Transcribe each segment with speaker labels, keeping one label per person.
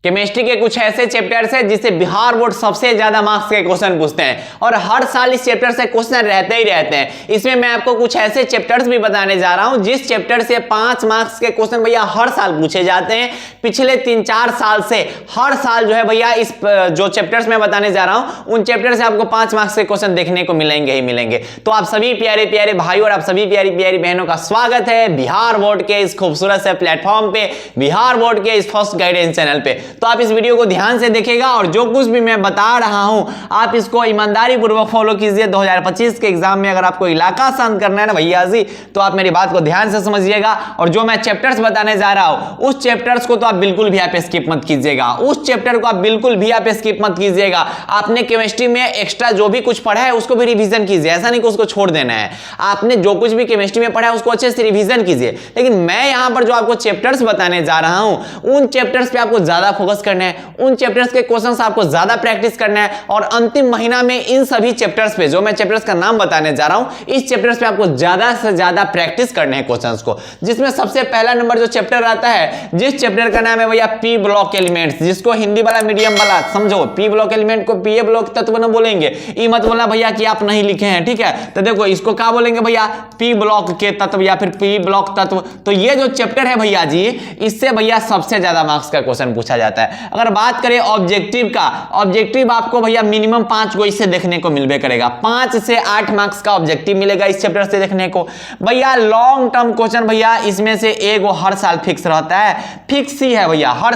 Speaker 1: Chemistry के कुछ ऐसे चैप्टर्स हैं जिससे बिहार बोर्ड सबसे ज्यादा मार्क्स के क्वेश्चन पूछते हैं और हर साल इस चैप्टर से क्वेश्चन रहते ही रहते हैं। इसमें मैं आपको कुछ ऐसे चैप्टर्स भी बताने जा रहा हूं जिस चैप्टर से 5 मार्क्स के क्वेश्चन भैया हर साल पूछे जाते हैं। पिछले 3-4 साल से हर साल जो है भैया इस जो चैप्टर्स मैं बताने जा रहा हूं उन चैप्टर से आपको 5 मार्क्स के क्वेश्चन देखने को मिलेंगे ही मिलेंगे। तो आप सभी प्यारे प्यारे भाई और आप सभी प्यारी प्यारी बहनों का स्वागत है बिहार बोर्ड के इस खूबसूरत से प्लेटफॉर्म पे, बिहार बोर्ड के इस फर्स्ट गाइडेंस चैनल पे। तो आप इस वीडियो को ध्यान से देखिएगा और जो कुछ भी मैं बता रहा हूं आप इसको ईमानदारी पूर्वक फॉलो कीजिए। 2025 के एग्जाम में अगर आपको इलाका शांत करना है ना भैया जी तो आप मेरी बात को ध्यान से समझिएगा और जो मैं चैप्टर्स बताने जा रहा हूं उस चैप्टर्स को तो आप बिल्कुल भी आप स्किप मत कीजिएगा। उस चैप्टर को आप बिल्कुल भी आप स्किप मत कीजिएगा। आपने केमिस्ट्री में एक्स्ट्रा जो भी कुछ पढ़ा है उसको भी रिवीजन कीजिए, ऐसा नहीं कि उसको छोड़ देना है। आपने जो कुछ भी केमिस्ट्री में पढ़ा है उसको अच्छे से रिवीजन कीजिए। लेकिन मैं यहां पर जो आपको चैप्टर्स बताने जा रहा हूं उन चैप्टर्स पे आपको ज्यादा फोकस करना है, उन चैप्टर्स के क्वेश्चंस आपको ज्यादा प्रैक्टिस करना है और अंतिम महीना में इन सभी चैप्टर्स पे जो मैं चैप्टर्स का नाम बताने जा रहा हूं इस चैप्टर्स पे आपको ज्यादा से ज्यादा प्रैक्टिस करने हैं क्वेश्चंस को। जिसमें सबसे पहला नंबर जो चैप्टर आता है जिस चैप्टर का नाम है भैया पी ब्लॉक एलिमेंट्स, जिसको हिंदी वाला मीडियम वाला समझो पी ब्लॉक एलिमेंट को पीए ब्लॉक तत्व न बोलेंगे। ये मत बोलना भैया कि आप नहीं लिखे हैं, ठीक है। तो देखो इसको क्या बोलेंगे भैया पी ब्लॉक के तत्व या फिर पी ब्लॉक तत्व। तो ये जो चैप्टर है भैया जी इससे भैया सबसे ज्यादा मार्क्स का क्वेश्चन पूछा जाता है। अगर बात करें ऑब्जेक्टिव का, ऑब्जेक्टिव आपको भैया मिनिमम 5 को इससे देखने को मिलबे करेगा। 5 से 8 मार्क्स का ऑब्जेक्टिव मिलेगा इस चैप्टर से देखने को। भैया लॉन्ग टर्म क्वेश्चन भैया इसमें से एक हर साल फिक्स रहता है, फिक्स ही है भैया, हर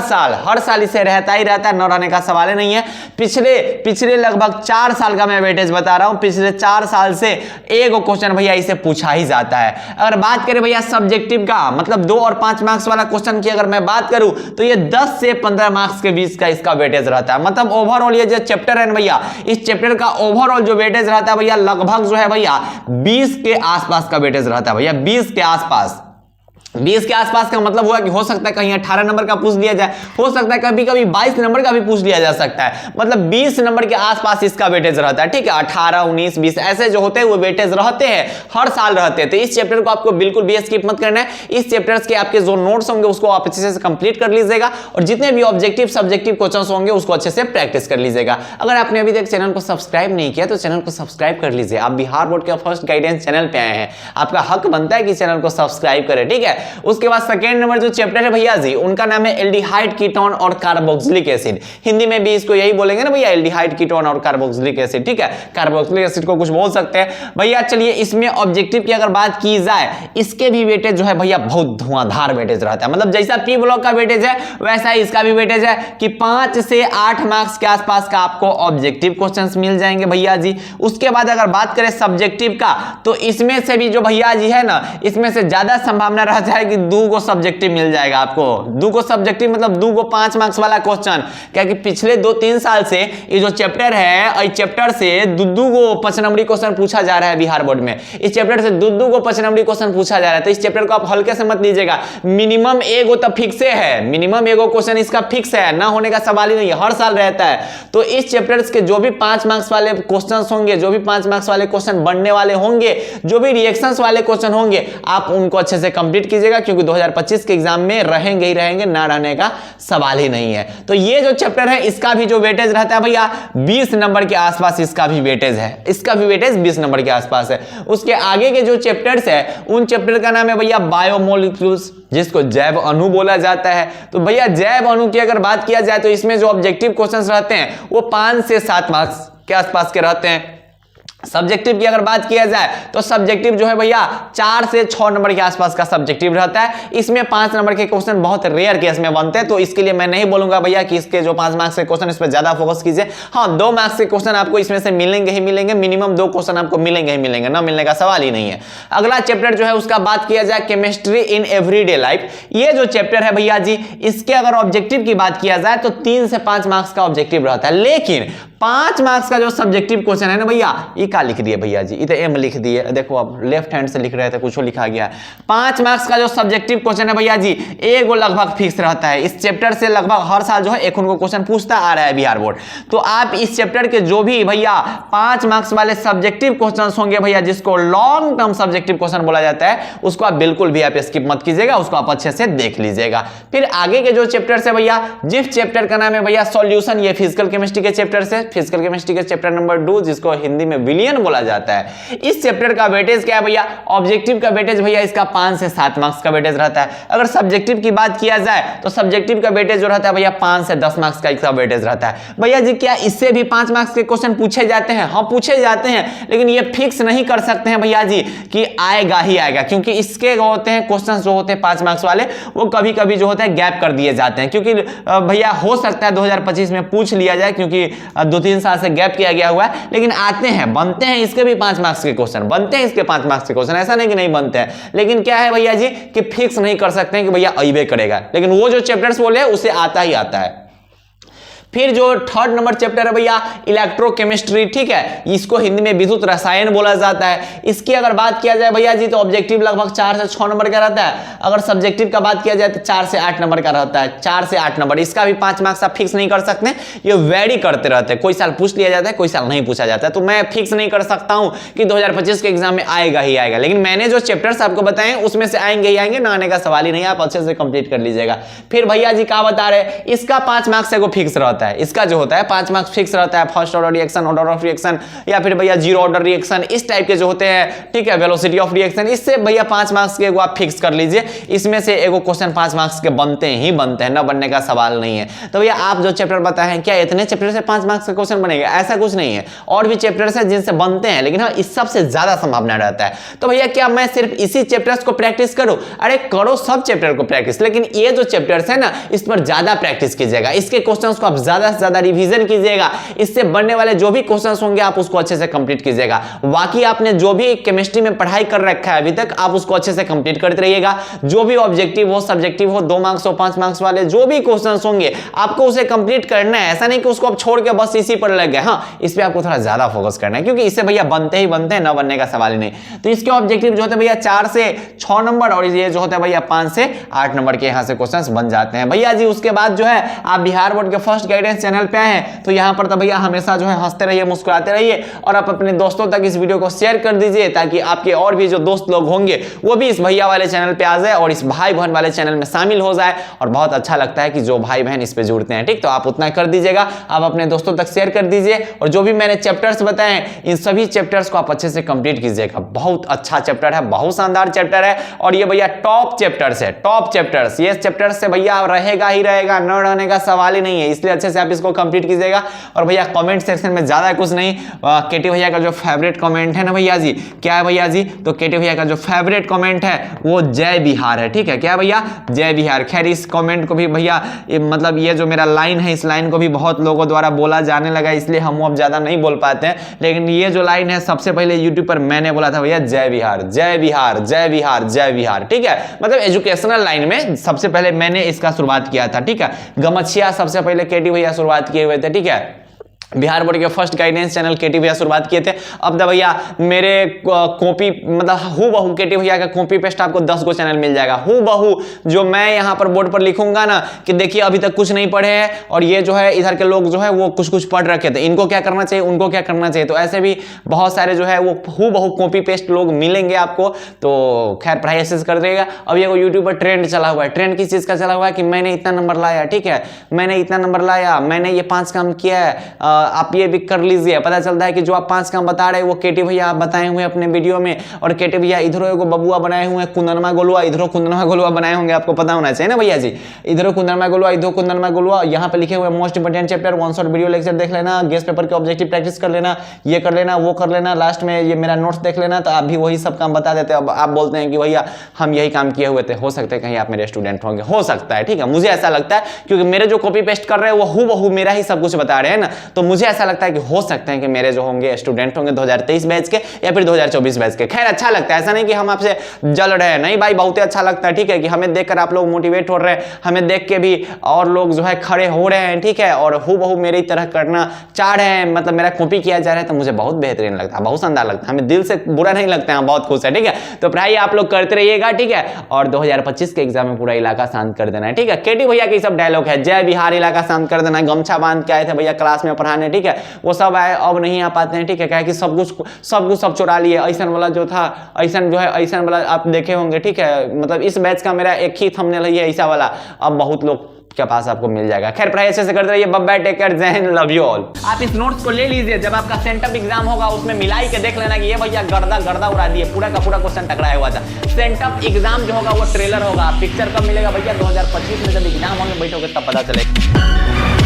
Speaker 1: साल इसे रहता ही रहता है, न रहने का सवाल नहीं है। पिछले लगभग 4 साल का मैं वेटेज बता रहा हूं, पिछले 4 साल से एक क्वेश्चन भैया इसे पूछा ही जाता है। अगर बात करें भैया सब्जेक्टिव का मतलब 2 और 5 मार्क्स वाला क्वेश्चन की अगर मैं बात करूं तो ये 10 से 15 मार्क्स के बीच का इसका वेटेज रहता है। मतलब ओवरऑल ये जो चैप्टर है ना भैया इस चैप्टर का ओवरऑल जो वेटेज रहता है भैया लगभग जो है भैया 20 के आसपास का वेटेज रहता है भैया, 20 के आसपास। 20 के आसपास का मतलब हुआ कि हो सकता है कहीं 18 नंबर का पूछ लिया जाए, हो सकता है कभी कभी 22 नंबर का भी पूछ लिया जा सकता है। मतलब 20 नंबर के आसपास इसका वेटेज रहता है, ठीक है। 18, 19, 20 ऐसे जो होते हैं वो वेटेज रहते हैं, हर साल रहते हैं। तो इस चैप्टर को आपको बिल्कुल भी स्किप मत करना है। इस चैप्टर्स के आपके जो नोट्स होंगे उसको आप अच्छे से कंप्लीट कर लीजिएगा और जितने भी ऑब्जेक्टिव सब्जेक्टिव क्वेश्चन होंगे उसको अच्छे से प्रैक्टिस कर लीजिएगा। अगर आपने अभी तक चैनल को सब्सक्राइब नहीं किया तो चैनल को सब्सक्राइब कर लीजिए। आप बिहार बोर्ड के फर्स्ट गाइडेंस चैनल पे आए हैं, आपका हक बनता है कि चैनल को सब्सक्राइब करें, ठीक है। उसके बाद सेकेंड नंबर जो चैप्टर है भैया जी उनका नाम है एल्डिहाइड कीटोन और कार्बोक्सिलिक एसिड। हिंदी में भी इसको यही बोलेंगे ना भैया, एल्डिहाइड कीटोन और कार्बोक्सिलिक एसिड, ठीक है। कार्बोक्सिलिक एसिड को कुछ बोल सकते हैं भैया। चलिए इसमें ऑब्जेक्टिव की अगर बात की जाए इसके भी वेटेज जो है भैया बहुत धुआंधार वेटेज रहता है। मतलब जैसा पी ब्लॉक का वेटेज है वैसा ही इसका भी वेटेज है कि 5 से 8 मार्क्स के आसपास का आपको ऑब्जेक्टिव क्वेश्चंस मिल जाएंगे भैया जी। उसके बाद अगर बात करें सब्जेक्टिव का तो इसमें से भी जो भैया जी है ना इसमें से ज्यादा संभावना रहता है कि 2 सब्जेक्टिव मिल जाएगा आपको। 2 सब्जेक्टिव मतलब 2 5 मार्क्स वाला क्वेश्चन, क्योंकि पिछले 2-3 साल से ये जो चैप्टर है इस चैप्टर से 2 5 नंबरी क्वेश्चन पूछा जा रहा है बिहार बोर्ड में। इस चैप्टर से 2 5 नंबरी क्वेश्चन पूछा जा रहा है। तो इस चैप्टर को आप हल्के से मत लीजिएगा। मिनिमम एगो तो फिक्स है, मिनिमम एगो क्वेश्चन इसका फिक्स है, ना होने का सवाल ही नहीं है, हर साल रहता है। तो इस चैप्टर के जो भी 5 मार्क्स वाले क्वेश्चन होंगे, जो भी 5 मार्क्स वाले क्वेश्चन बनने वाले होंगे, जो भी रिएक्शंस वाले क्वेश्चन होंगे आप उनको अच्छे से कंप्लीट कीजिएगा क्योंकि 2025 के एग्जाम में रहेंगे ही रहेंगे, ना रहने का सवाल ही नहीं है। तो ये जो चैप्टर है इसका भी जो वेटेज रहता है भैया 20 नंबर के आसपास इसका भी वेटेज है, इसका भी वेटेज 20 नंबर के आसपास है। उसके आगे के जो चैप्टर्स है उन चैप्टर का नाम है भैया बायोमोलिक्यूल्स, जिसको जैव अणु बोला जाता है। तो भैया जैव अणु की अगर बात किया जाए तो इसमें जो ऑब्जेक्टिव क्वेश्चंस रहते हैं वो 5 से 7 मार्क्स के आसपास के रहते हैं। सब्जेक्टिव की अगर बात किया जाए तो सब्जेक्टिव जो है भैया 4 से 6 नंबर के आसपास का सब्जेक्टिव रहता है। इसमें 5 नंबर के क्वेश्चन बहुत रेयर केस में बनते हैं, तो इसके लिए मैं नहीं बोलूंगा भैया कि इसके जो 5 मार्क्स के क्वेश्चन इस पर ज्यादा फोकस कीजिए। हाँ 2 मार्क्स के क्वेश्चन आपको इसमें से मिलेंगे ही मिलेंगे, मिनिमम 2 क्वेश्चन आपको मिलेंगे ही मिलेंगे, ना मिलने का सवाल ही नहीं है। अगला चैप्टर जो है उसका बात किया जाए केमिस्ट्री इन एवरीडे लाइफ। ये जो चैप्टर है भैया जी इसके अगर ऑब्जेक्टिव की बात किया जाए तो 3 से 5 मार्क्स का ऑब्जेक्टिव रहता है। लेकिन 5 मार्क्स का जो सब्जेक्टिव क्वेश्चन है ना भैया, ये क्या लिख दिए भैया जी, इधर एम लिख दिए, देखो अब लेफ्ट हैंड से लिख रहे थे कुछ लिखा गया है। 5 मार्क्स का जो सब्जेक्टिव क्वेश्चन है भैया जी, एगो लगभग फिक्स रहता है। इस चैप्टर से लगभग हर साल जो है एक उनको क्वेश्चन पूछता आ रहा है बिहार बोर्ड। तो आप इस चैप्टर के जो भी भैया 5 मार्क्स वाले सब्जेक्टिव क्वेश्चन होंगे भैया, जिसको लॉन्ग टर्म सब्जेक्टिव क्वेश्चन बोला जाता है, उसको आप बिल्कुल भी आप स्किप मत कीजिएगा, उसको आप अच्छे से देख लीजिएगा। फिर आगे के जो चैप्टर है भैया, जिस चैप्टर का नाम है भैया सॉल्यूशन, ये फिजिकल केमिस्ट्री के चैप्टर से, फिजिकल केमिस्ट्री के चैप्टर नंबर 2, जिसको हिंदी में विलियन बोला जाता है। इस चैप्टर का वेटेज क्या है भैया, ऑब्जेक्टिव का वेटेज भैया इसका 5 से 7 मार्क्स का वेटेज रहता है। अगर सब्जेक्टिव की बात किया जाए तो सब्जेक्टिव का वेटेज जो रहता है भैया 5 से 10 मार्क्स का इसका वेटेज रहता है। भैया जी क्या इससे भी 5 मार्क्स के क्वेश्चन पूछे जाते हैं? हाँ पूछे जाते हैं, लेकिन ये फिक्स नहीं कर सकते हैं भैया जी कि आएगा ही आएगा, क्योंकि इसके होते हैं क्वेश्चन जो होते हैं 5 मार्क्स वाले, वो कभी कभी जो होता है गैप कर दिए जाते हैं। क्योंकि भैया हो सकता है 2025 में पूछ लिया जाए, क्योंकि 2-3 साल से गैप किया गया हुआ है, लेकिन आते हैं, बनते हैं इसके भी 5 मार्क्स के क्वेश्चन, बनते हैं इसके 5 मार्क्स के क्वेश्चन, ऐसा नहीं कि नहीं बनते हैं। लेकिन क्या है भैया जी कि फिक्स नहीं कर सकते हैं कि भैया अइबे करेगा, लेकिन वो जो चैप्टर्स बोले उसे आता ही आता है। फिर जो 3rd नंबर चैप्टर है भैया इलेक्ट्रोकेमिस्ट्री, ठीक है, इसको हिंदी में विद्युत रसायन बोला जाता है। इसकी अगर बात किया जाए भैया जी तो ऑब्जेक्टिव लगभग 4 से 6 नंबर का रहता है। अगर सब्जेक्टिव का बात किया जाए तो 4 से 8 नंबर का रहता है, 4 से 8 नंबर। इसका भी 5 मार्क्स आप फिक्स नहीं कर सकते, ये वेरी करते रहते हैं, कोई साल पूछ लिया जाता है, कोई साल नहीं पूछा जाता है। तो मैं फिक्स नहीं कर सकता हूं कि 2025 के एग्जाम में आएगा ही आएगा, लेकिन मैंने जो चैप्टर्स आपको बताए उसमें से आएंगे ही आएंगे, ना आने का सवाल ही नहीं, आप अच्छे से कंप्लीट कर लीजिएगा। फिर भैया जी क्या बता रहे, इसका 5 मार्क्स से फिक्स रहता है, इसका जो होता है 5 मार्क्स फिक्स रहता है। First order reaction, order of reaction, या फिर भैया जीरो ऑर्डर रिएक्शन, इस टाइप के जो होते हैं, ठीक है, वेलोसिटी ऑफ रिएक्शन, इससे भैया 5 मार्क्स के आप फिक्स कर लीजिए। इसमें से एगो क्वेश्चन 5 मार्क्स के बनते ही बनते हैं, ना बनने का सवाल नहीं है। तो भैया आप जो चैप्टर बताए हैं, क्या इतने चैप्टर से 5 मार्क्स का क्वेश्चन बनेगा? ऐसा कुछ नहीं है, और भी चैप्टर्स हैं जिनसे बनते हैं, लेकिन हाँ इस सबसे ज्यादा संभावना रहता है। तो भैया क्या मैं सिर्फ इसी चैप्टर्स को प्रैक्टिस करूं? अरे करो सब चैप्टर को प्रैक्टिस, लेकिन ये जो चैप्टर्स है ना, इस पर ज्यादा प्रैक्टिस कीजिएगा, इसके क्वेश्चंस को आप ज्यादा से ज्यादा रिवीजन कीजिएगा। इससे बनने वाले जो भी क्वेश्चंस होंगे आप उसको अच्छे से कंप्लीट कीजिएगा। बाकी आपने जो भी केमिस्ट्री में पढ़ाई कर रखा है अभी तक, आप उसको अच्छे से कंप्लीट करते रहिएगा। जो भी ऑब्जेक्टिव हो, सब्जेक्टिव हो, 2 मार्क्स हो, 5 मार्क्स वाले जो भी क्वेश्चंस होंगे आपको उसे कंप्लीट करना है। ऐसा नहीं कि उसको आप छोड़ के बस इसी पर लग गए, हाँ इस पे आपको थोड़ा ज्यादा फोकस करना है, क्योंकि इससे भैया बनते ही बनते हैं, ना बनने का सवाल ही नहीं। तो इसके ऑब्जेक्टिव जो होते हैं भैया 4 से 6 नंबर, और ये जो होता है भैया 5 से 8 नंबर के यहाँ से क्वेश्चंस बन जाते हैं भैया जी। उसके बाद जो है आप बिहार बोर्ड के फर्स्ट गाइडेंस चैनल पे आए हैं, तो यहाँ पर तो भैया हमेशा जो है हंसते रहिए, मुस्कुराते रहिए, और आप अपने दोस्तों तक इस वीडियो को शेयर कर दीजिए, ताकि आपके और भी जो दोस्त लोग होंगे वो भी इस भैया वाले चैनल पे आ जाए और इस भाई बहन वाले चैनल में शामिल हो जाए। और बहुत अच्छा लगता है कि जो भाई बहन इस पे जुड़ते हैं, ठीक, तो आप उतना कर दीजिएगा, आप अपने दोस्तों तक शेयर कर दीजिए। और जो भी मैंने चैप्टर्स बताए हैं, इन सभी चैप्टर्स को आप अच्छे से कंप्लीट कीजिएगा। बहुत अच्छा चैप्टर है, बहुत शानदार चैप्टर है, और ये भैया टॉप चैप्टर्स है, टॉप चैप्टर्स। ये चैप्टर्स से भैया रहेगा ही रहेगा, न रहने का सवाल ही नहीं है, इसलिए अच्छे से आप इसको कंप्लीट कीजिएगा। और भैया कमेंट सेक्शन में ज्यादा कुछ नहीं, केटी भैया का जो फेवरेट कमेंट है ना भैया जी, क्या है भैया जी, तो केटी भैया का जो फेवरेट कमेंट है वो जय बिहार है, ठीक है, क्या भैया, जय बिहार। खैर इस कमेंट को भी भैया मतलब ये जो मेरा लाइन है, इस लाइन को भी बहुत लोगों द्वारा बोला जाने लगा, इसलिए हम अब ज्यादा नहीं बोल पाते हैं, लेकिन ये जो लाइन है सबसे पहले यूट्यूब पर मैंने बोला था भैया, जय बिहार, जय बिहार, जय बिहार, जय बिहार, ठीक है, मतलब एजुकेशनल लाइन में सबसे पहले मैंने इसका शुरुआत किया था, ठीक है। गमछिया सबसे पहले केटी भैया शुरुआत किए हुए थे, ठीक है, बिहार बोर्ड के फर्स्ट गाइडेंस चैनल केटी भैया शुरुआत किए थे। अब तो भैया मेरे कॉपी मतलब हु बहू केटी भैया का कॉपी पेस्ट आपको 10 गो चैनल मिल जाएगा, हु बहू जो मैं यहाँ पर बोर्ड पर लिखूंगा ना कि देखिए अभी तक कुछ नहीं पढ़े हैं, और ये जो है इधर के लोग जो है वो कुछ कुछ पढ़ रखे थे, इनको क्या करना चाहिए, उनको क्या करना चाहिए, तो ऐसे भी बहुत सारे जो है वो हु बहू कॉपी पेस्ट लोग मिलेंगे आपको। तो खैर पढ़ाई ऐसे कर देगा। अब ये यूट्यूब पर ट्रेंड चला हुआ है, ट्रेंड किस चीज़ का चला हुआ है कि मैंने इतना नंबर लाया, ठीक है, मैंने इतना नंबर लाया, मैंने ये 5 काम किया है, आप ये भी कर लीजिए। पता चलता है कि जो आप 5 काम बता रहे हैं वो केटी भैया आप बताए हुए अपने वीडियो में, और केटी भैया इधरों एगो बबुआ बनाए हुए हैं कुंदनमा गोलुआ, इधरों कुंदनमा गोलुआ बनाए होंगे, आपको पता होना चाहिए ना भैया जी, इधरों कुंदनमा गोलुआ, इधरों कुंदनमा गोलुआ, यहाँ पे लिखे हुए most important chapter, 1 shot video lecture देख लेना, गेस्ट पेपर के ऑब्जेक्टिव प्रैक्टिस कर लेना, ये कर लेना, वो कर लेना, लास्ट में ये मेरा नोट्स देख लेना, तो आप भी वही सब काम बता देते हैं। अब आप बोलते हैं कि भैया हम यही काम किए हुए थे, हो सकता है कहीं आप मेरे स्टूडेंट होंगे, हो सकता है, ठीक है, मुझे ऐसा लगता है, क्योंकि मेरे जो कॉपी पेस्ट कर रहे हैं वो हूबहू मेरा ही सब कुछ बता रहे हैं ना, तो मुझे ऐसा लगता है कि हो सकते हैं कि मेरे जो होंगे स्टूडेंट होंगे 2023 बैच के या फिर 2024 बैच के। खैर अच्छा लगता है, ऐसा नहीं कि हम आपसे जल रहे हैं, नहीं भाई, बहुत ही अच्छा लगता है, ठीक है, कि हमें देखकर आप लोग मोटिवेट हो रहे हैं, हमें देख के भी और लोग जो है खड़े हो रहे हैं, ठीक है, और हूबहू मेरी तरह करना चाह रहे हैं, मतलब मेरा कॉपी किया जा रहा है, तो मुझे बहुत बेहतरीन लगता है, बहुत शानदार लगता है, हमें दिल से बुरा नहीं लगता है, बहुत खुश है, ठीक है। तो पढ़ाई आप लोग करते रहिएगा, ठीक है, और 2025 के एग्जाम में पूरा इलाका शांत कर देना है, ठीक है। केटी भैया के सब डायलॉग है, जय बिहार इलाका शांत कर देना है, गमछा बांध के आए थे भैया क्लास में पढ़ाने, ठीक है, वो सब आए, अब नहीं आ पाते हैं, ठीक है, क्या कि सब कुछ सब चुरा लिए, ऐसा वाला जो था, ऐसा जो है ऐसा वाला आप देखे होंगे, ठीक है, मतलब इस बैच का मेरा एक ही थंबनेल है ऐसा वाला, अब बहुत लोग के पास आपको मिल जाएगा। खैर पढ़ाई अच्छे से करते रहिए, बाय बाय, टेक केयर, जय हिंद, लव यू ऑल। आप इस नोट्स को ले लीजिए, जब आपका सेंटअप एग्जाम होगा उसमें मिलाई के देख लेना कि ये भैया गर्दा उड़ा दिए, पूरा का पूरा क्वेश्चन टकराया हुआ था। सेंटअप एग्जाम जो होगा वो ट्रेलर होगा, पिक्चर कब मिलेगा भैया, 2025 में जब एग्जाम होने बैठोगे तब पता चलेगा।